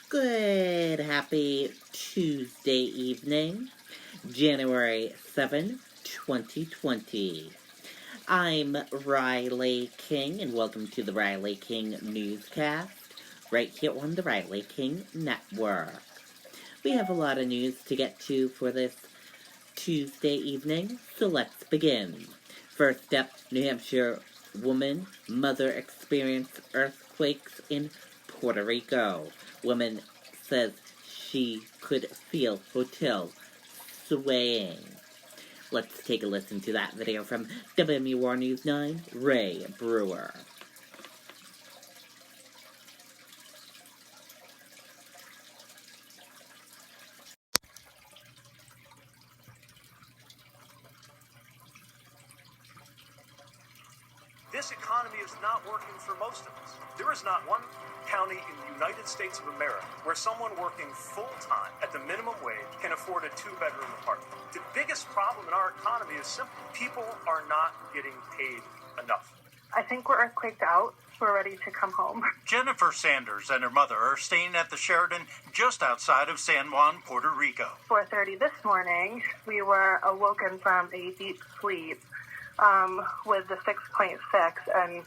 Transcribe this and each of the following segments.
Good, happy Tuesday evening, January 7, 2020. I'm Riley King, and welcome to the Riley King Newscast, right here on the Riley King Network. We have a lot of news to get to for this Tuesday evening, so let's begin. First up, New Hampshire woman, mother experienced earthquakes in Puerto Rico. Woman says she could feel hotel swaying. Let's take a listen to that video from WMUR News 9, Ray Brewer. This economy is not working for most of us. There is not one county in the United States of America where someone working full-time at the minimum wage can afford a two-bedroom apartment. The biggest problem in our economy is simple. People are not getting paid enough. I think we're earthquaked out. We're ready to come home. Jennifer Sanders and her mother are staying at the Sheraton just outside of San Juan, Puerto Rico. 4:30 this morning, we were awoken from a deep sleep with the 6.6, and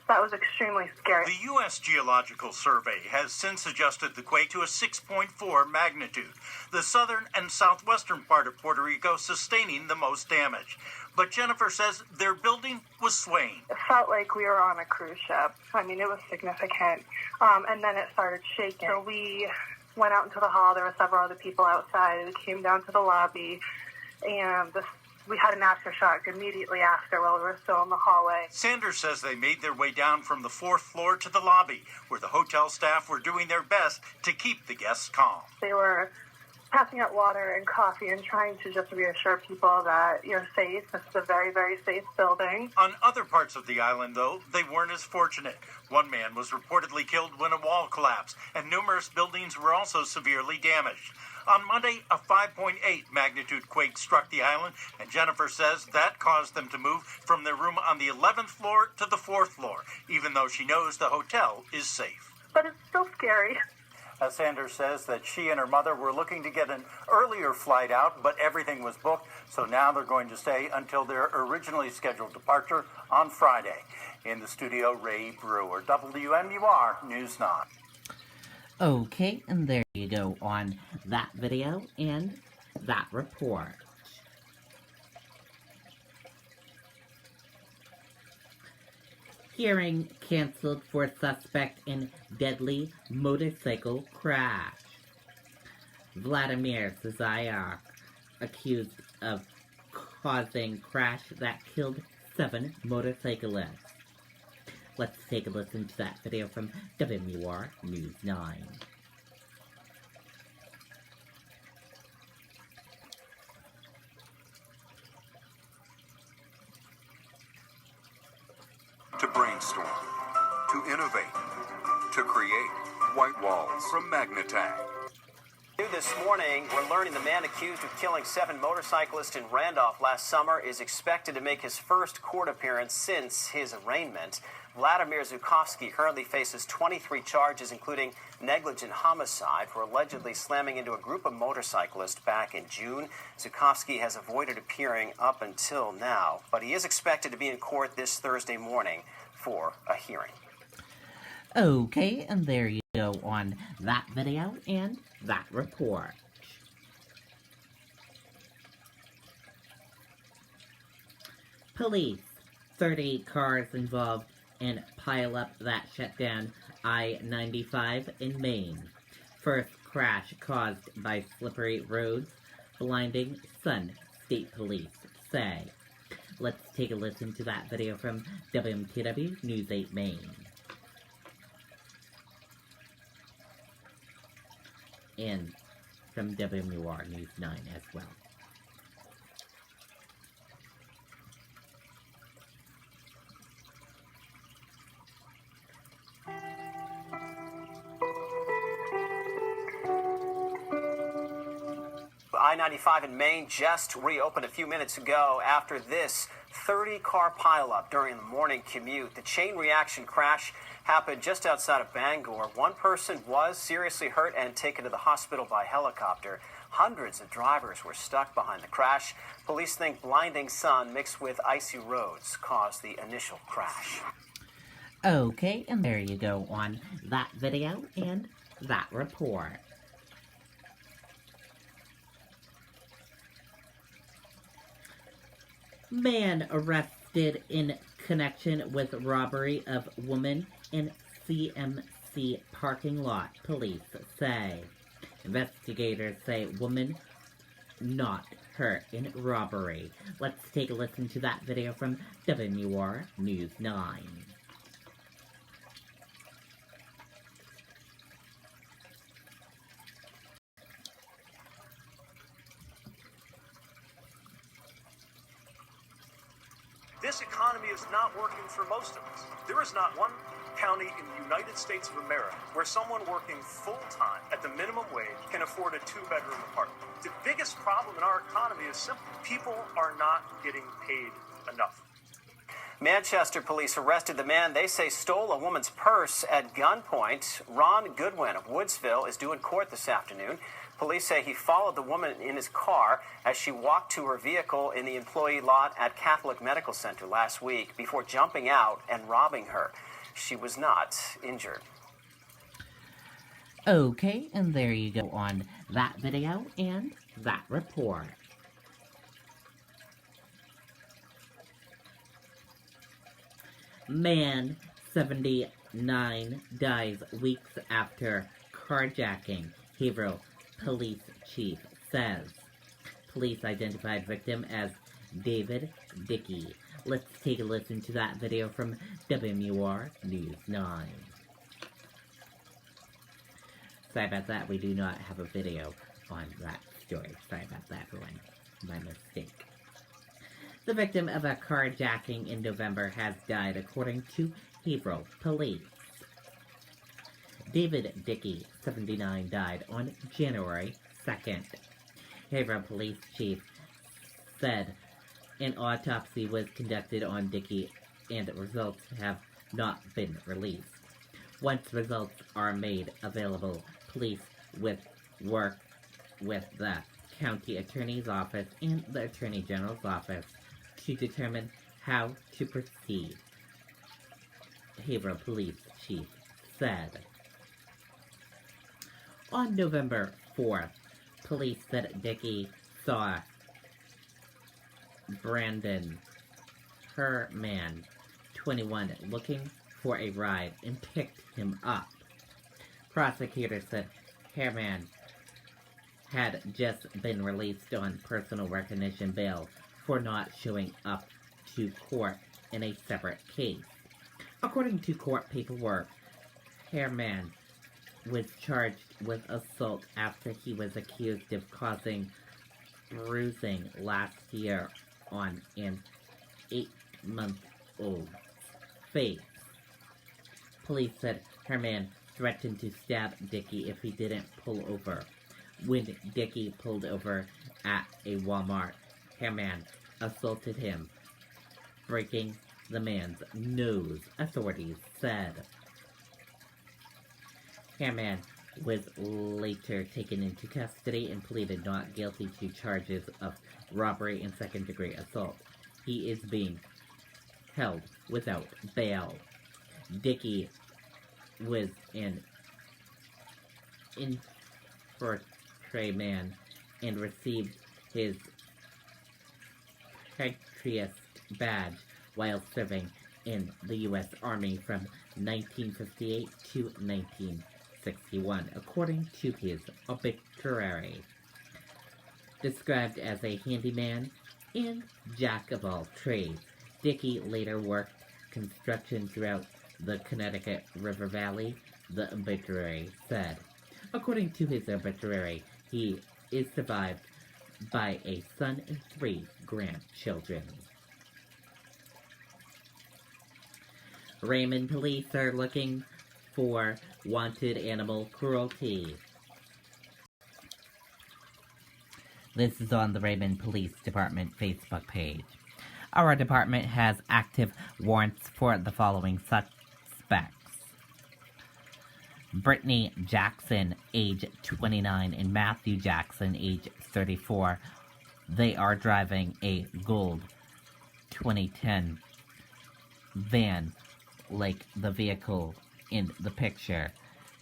that was extremely scary. The U.S. Geological Survey has since adjusted the quake to a 6.4 magnitude. The southern and southwestern part of Puerto Rico sustaining the most damage. But Jennifer says their building was swaying. It felt like we were on a cruise ship. I mean, it was significant. And then it started shaking. So we went out into the hall. There were several other people outside. We came down to the lobby, and we had an aftershock immediately after while we were still in the hallway. Sanders says they made their way down from the fourth floor to the lobby, where the hotel staff were doing their best to keep the guests calm. They were passing out water and coffee and trying to just reassure people that you're safe. This is a very, very safe building. On other parts of the island, though, they weren't as fortunate. One man was reportedly killed when a wall collapsed, and numerous buildings were also severely damaged. On Monday, a 5.8 magnitude quake struck the island, and Jennifer says that caused them to move from their room on the 11th floor to the 4th floor, even though she knows the hotel is safe. But it's still scary. Sanders says that she and her mother were looking to get an earlier flight out, but everything was booked, so now they're going to stay until their originally scheduled departure on Friday. In the studio, Ray Brewer, WMUR News 9. Okay, and there you go on that video and that report. Hearing canceled for suspect in deadly motorcycle crash. Vladimir Zayak accused of causing crash that killed 7 motorcyclists. Let's take a listen to that video from WMUR News 9. To brainstorm, to innovate, to create white walls from Magnatag. This morning, we're learning the man accused of killing 7 motorcyclists in Randolph last summer is expected to make his first court appearance since his arraignment. Vladimir Zukovsky currently faces 23 charges, including negligent homicide for allegedly slamming into a group of motorcyclists back in June. Zukovsky has avoided appearing up until now, but he is expected to be in court this Thursday morning for a hearing. Okay, and there you go on that video and that report. Police, 30 cars involved in pileup that shut down I-95 in Maine. First crash caused by slippery roads, blinding sun, state police say. Let's take a listen to that video from WMTW News 8 Maine. And from WMUR News 9 as well. I-95 in Maine just reopened a few minutes ago after this 30-car pileup during the morning commute. The chain reaction crash happened just outside of Bangor. One person was seriously hurt and taken to the hospital by helicopter. Hundreds of drivers were stuck behind the crash. Police think blinding sun mixed with icy roads caused the initial crash. Okay, and there you go on that video and that report. Man arrested in connection with robbery of woman in CMC parking lot, police say. Investigators say woman not hurt in robbery. Let's take a listen to that video from WR News 9. This economy is not working for most of us. There is not one county in the United States of America where someone working full-time at the minimum wage can afford a two-bedroom apartment. The biggest problem in our economy is simple. People are not getting paid enough. Manchester police arrested the man they say stole a woman's purse at gunpoint. Ron Goodwin of Woodsville is due in court this afternoon. Police say he followed the woman in his car as she walked to her vehicle in the employee lot at Catholic Medical Center last week before jumping out and robbing her. She was not injured. Okay, and there you go on that video and that report. Man, 79, dies weeks after carjacking, Haverhill Police Chief says. Police identified victim as David Dickey. Let's take a listen to that video from WR News 9. Sorry about that, we do not have a video on that story. Sorry about that, everyone. My mistake. The victim of a carjacking in November has died, according to Haverhill Police. David Dickey, 79, died on January 2nd. Haverhill Police Chief said an autopsy was conducted on Dickey and results have not been released. Once results are made available, police will work with the County Attorney's Office and the Attorney General's Office to determine how to proceed, Haverhill Police Chief said. On November 4th, police said Dickey saw Brandon Herman, 21, looking for a ride and picked him up. Prosecutors said Herman had just been released on personal recognition bail for not showing up to court in a separate case. According to court paperwork, Herman was charged with assault after he was accused of causing bruising last year on an 8-month-old's face. Police said Herman threatened to stab Dickey if he didn't pull over. When Dickey pulled over at a Walmart, Herman assaulted him, breaking the man's nose, authorities said. Herman was later taken into custody and pleaded not guilty to charges of robbery and second-degree assault. He is being held without bail. Dickey was an infantryman and received his Patriot badge while serving in the U.S. Army from 1958 to 1961, according to his obituary. Described as a handyman and jack of all trades, Dickey later worked construction throughout the Connecticut River Valley, the obituary said. According to his obituary, he is survived by a son and 3 grandchildren. Raymond police are looking for wanted animal cruelty. This is on the Raymond Police Department Facebook page. Our department has active warrants for the following suspects. Brittany Jackson, age 29, and Matthew Jackson, age 34. They are driving a gold 2010 van, like the vehicle in the picture.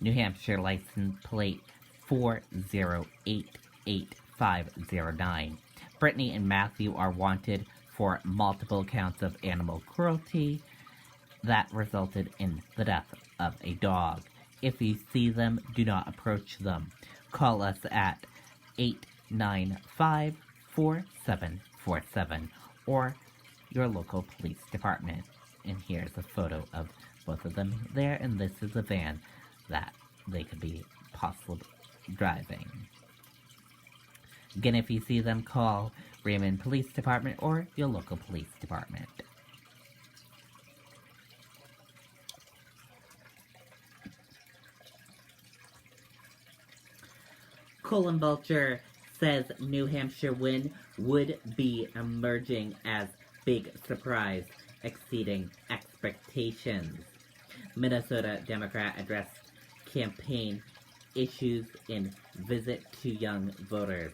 New Hampshire license plate 4088509. Brittany and Matthew are wanted for multiple counts of animal cruelty that resulted in the death of a dog. If you see them, do not approach them. Call us at 895-4747 or your local police department. And here's a photo of both of them there, and this is a van that they could be possibly driving. Again, if you see them, call Raymond Police Department or your local police department. Colin Vulture says New Hampshire win would be emerging as big surprise, exceeding expectations. Minnesota Democrat addressed campaign issues in visit to young voters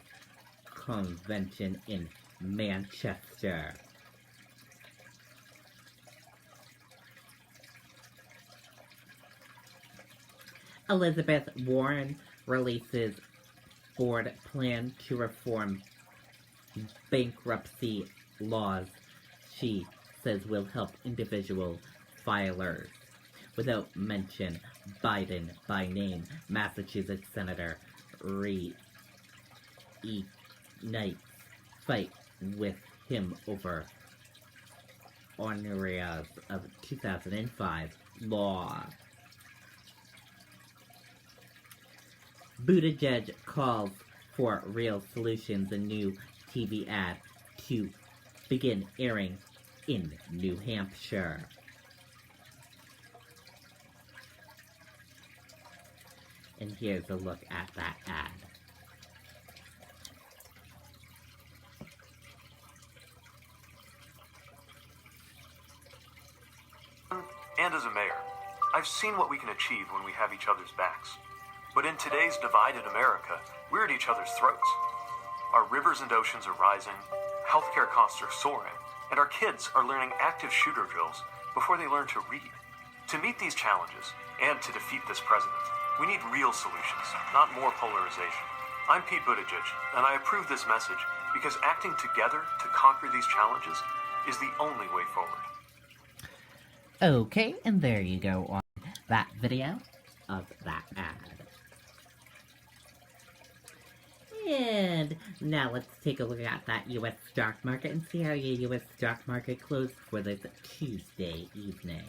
convention in Manchester. Elizabeth Warren releases board plan to reform bankruptcy laws she says will help individual filers. Without mention Biden by name, Massachusetts Senator reignites fight with him over honoraries of 2005 law. Budaj calls for real solutions. A new TV ad to begin airing in New Hampshire. And here's a look at that ad. And as a mayor, I've seen what we can achieve when we have each other's backs. But in today's divided America, we're at each other's throats. Our rivers and oceans are rising, healthcare costs are soaring, and our kids are learning active shooter drills before they learn to read. To meet these challenges and to defeat this president, we need real solutions, not more polarization. I'm Pete Budaj, and I approve this message because acting together to conquer these challenges is the only way forward. Okay, and there you go on that video of that ad. And now let's take a look at that U.S. stock market and see how your U.S. stock market closed for this Tuesday evening.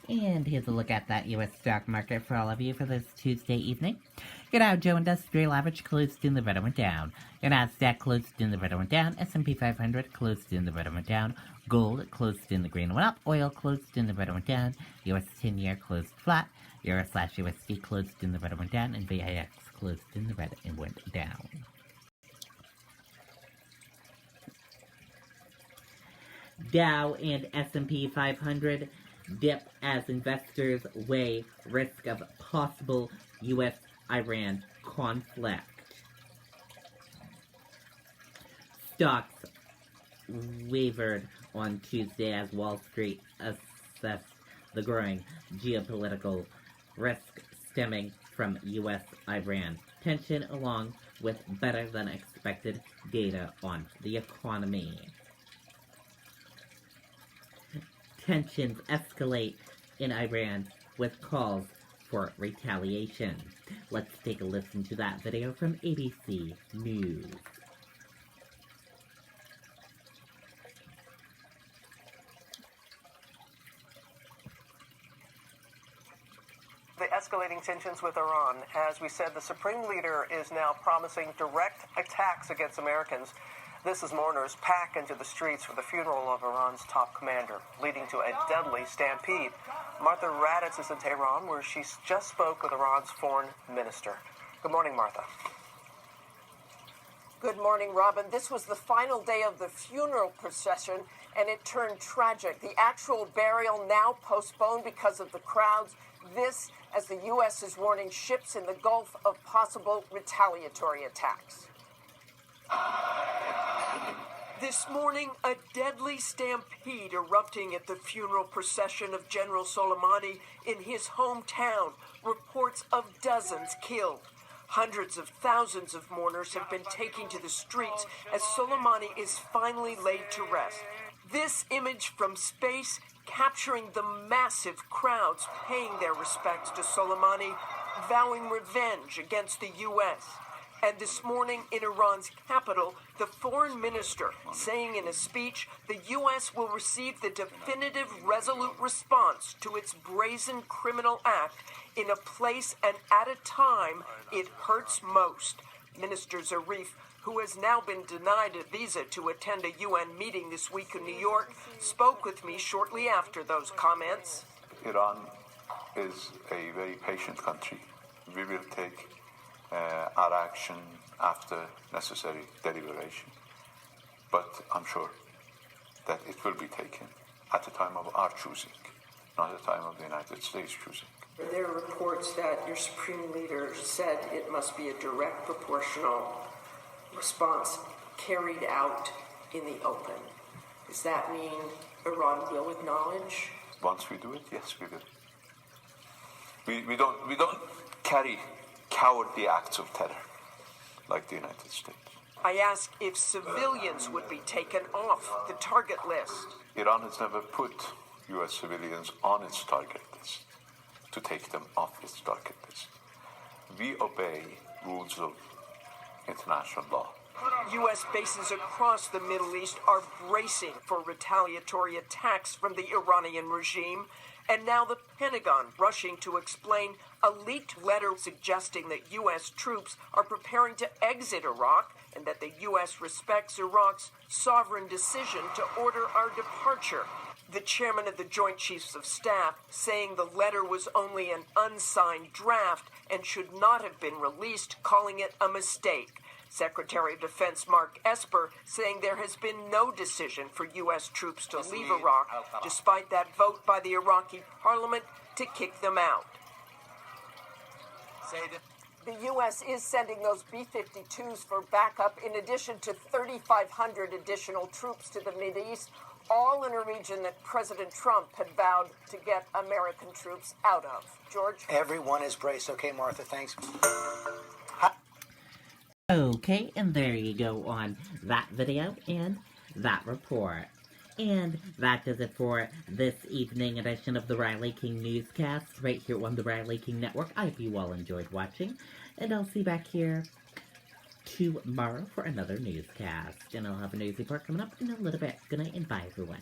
And here's a look at that U.S. stock market for all of you for this Tuesday evening. Your Dow Jones Industrial Average closed in the red and went down. Your Nasdaq closed in the red and went down. S&P 500 closed in the red and went down. Gold closed in the green and went up. Oil closed in the red and went down. U.S. 10-year closed flat. Euro/USD closed in the red and went down. And VIX closed in the red and went down. Dow and S&P 500 dip as investors weigh risk of possible U.S.-Iran conflict. Stocks wavered on Tuesday as Wall Street assessed the growing geopolitical risk stemming from U.S.-Iran tension along with better-than-expected data on the economy. Tensions escalate in Iran with calls for retaliation. Let's take a listen to that video from ABC News. The escalating tensions with Iran. As we said, the supreme leader is now promising direct attacks against Americans. This as mourners pack into the streets for the funeral of Iran's top commander, leading to a deadly stampede. Martha Raddatz is in Tehran, where she just spoke with Iran's foreign minister. Good morning, Martha. Good morning, Robin. This was the final day of the funeral procession, and it turned tragic. The actual burial now postponed because of the crowds. This, as the U.S. is warning ships in the Gulf of possible retaliatory attacks. This morning, a deadly stampede erupting at the funeral procession of General Soleimani in his hometown. Reports of dozens killed. Hundreds of thousands of mourners have been taken to the streets as Soleimani is finally laid to rest. This image from space capturing the massive crowds paying their respects to Soleimani, vowing revenge against the U.S. And this morning in Iran's capital, the foreign minister saying in a speech the U.S. will receive the definitive, resolute response to its brazen criminal act in a place and at a time it hurts most. Minister Zarif, who has now been denied a visa to attend a UN meeting this week in New York, spoke with me shortly after those comments. Iran is a very patient country. We will take our action after necessary deliberation. But I'm sure that it will be taken at the time of our choosing, not at the time of the United States choosing. There are reports that your supreme leader said it must be a direct, proportional response carried out in the open. Does that mean Iran will acknowledge? Once we do it, yes, we will. We don't carry cowardly acts of terror like the United States. I asked if civilians would be taken off the target list. Iran has never put U.S. civilians on its target list to take them off its target list. We obey rules of international law. U.S. bases across the Middle East are bracing for retaliatory attacks from the Iranian regime, and now the Pentagon rushing to explain a leaked letter suggesting that U.S. troops are preparing to exit Iraq and that the U.S. respects Iraq's sovereign decision to order our departure. The chairman of the Joint Chiefs of Staff saying the letter was only an unsigned draft and should not have been released, calling it a mistake. Secretary of Defense Mark Esper saying there has been no decision for U.S. troops to leave Iraq, despite that vote by the Iraqi parliament to kick them out. The U.S. is sending those B-52s for backup in addition to 3,500 additional troops to the Mideast, all in a region that President Trump had vowed to get American troops out of. George? Everyone is braced. Okay, Martha, thanks. Okay, and there you go on that video and that report. And that does it for this evening edition of the Riley King Newscast right here on the Riley King Network. I hope you all enjoyed watching, and I'll see you back here tomorrow for another newscast. And I'll have a news report coming up in a little bit. Good night and bye, everyone.